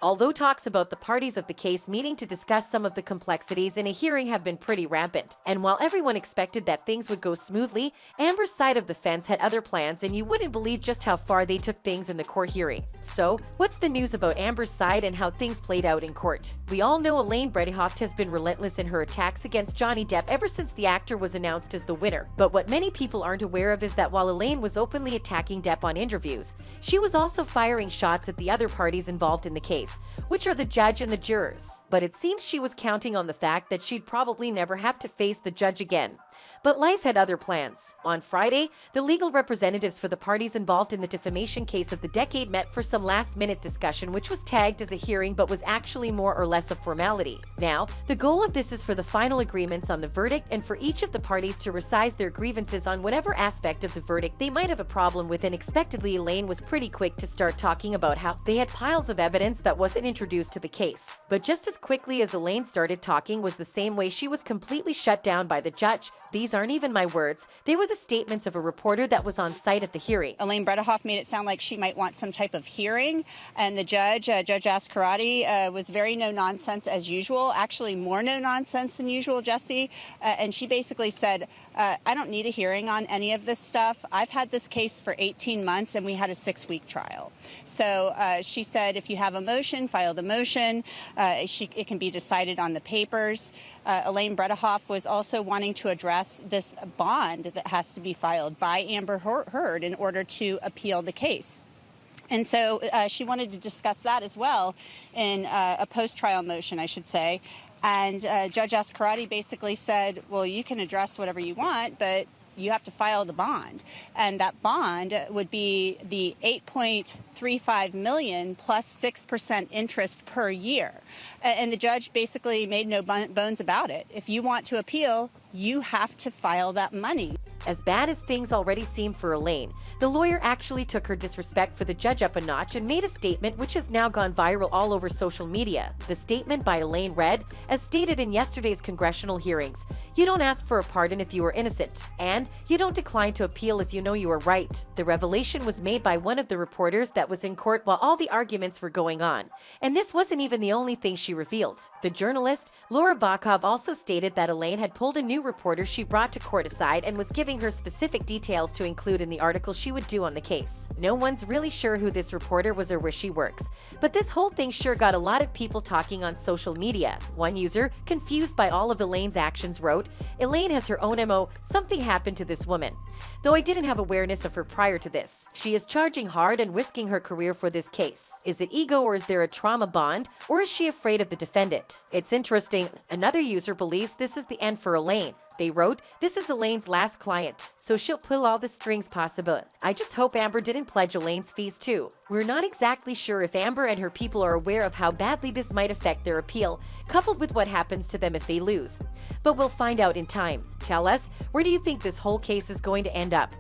Although talks about the parties of the case meeting to discuss some of the complexities in a hearing have been pretty rampant, and while everyone expected that things would go smoothly, Amber's side of the fence had other plans, and you wouldn't believe just how far they took things in the court hearing. So, what's the news about Amber's side and how things played out in court? We all know Elaine has been relentless in her attacks against Johnny Depp ever since the actor was announced as the winner. But what many people aren't aware of is that while Elaine was openly attacking Depp on interviews, she was also firing shots at the other parties involved in the case, which are the judge and the jurors. But it seems she was counting on the fact that she'd probably never have to face the judge again. But life had other plans. On Friday, the legal representatives for the parties involved in the defamation case of the decade met for some last-minute discussion, which was tagged as a hearing but was actually more or less a formality. Now, the goal of this is for the final agreements on the verdict and for each of the parties to recise their grievances on whatever aspect of the verdict they might have a problem with, and expectedly Elaine was pretty quick to start talking about how they had piles of evidence that wasn't introduced to the case. But just as quickly as Elaine started talking was the same way she was completely shut down by the judge. These aren't even my words. They were the statements of a reporter that was on site at the hearing. Elaine made it sound like she might want some type of hearing, and the Judge Ascarati, was very no-nonsense as usual, actually more no-nonsense than usual, Jesse, and she basically said, I don't need a hearing on any of this stuff. I've had this case for 18 months, and we had a 6-week trial. So she said, if you have a motion, file the motion. It can be decided on the papers. Elaine Bredehoff was also wanting to address this bond that has to be filed by Amber Heard in order to appeal the case. And so she wanted to discuss that as well in a post-trial motion, I should say. And Judge Ascarati basically said, well, you can address whatever you want, but you have to file the bond. And that bond would be the $8.35 million plus 6% interest per year. And the judge basically made no bones about it. If you want to appeal, you have to file that money. As bad as things already seem for Elaine, the lawyer actually took her disrespect for the judge up a notch and made a statement which has now gone viral all over social media. The statement by Elaine read, as stated in yesterday's congressional hearings, you don't ask for a pardon if you are innocent, and you don't decline to appeal if you know you are right. The revelation was made by one of the reporters that was in court while all the arguments were going on. And this wasn't even the only thing she revealed. The journalist, Laura Bokov, also stated that Elaine had pulled a new reporter she brought to court aside and was giving her specific details to include in the article she would do on the case. No one's really sure who this reporter was or where she works, but this whole thing sure got a lot of people talking on social media. One user, confused by all of Elaine's actions, wrote, Elaine has her own MO, something happened to this woman. Though I didn't have awareness of her prior to this. She is charging hard and risking her career for this case. Is it ego, or is there a trauma bond, or is she afraid of the defendant? It's interesting. Another user believes this is the end for Elaine. They wrote, this is Elaine's last client, so she'll pull all the strings possible. I just hope Amber didn't pledge Elaine's fees too. We're not exactly sure if Amber and her people are aware of how badly this might affect their appeal, coupled with what happens to them if they lose. But we'll find out in time. Tell us, where do you think this whole case is going to end up?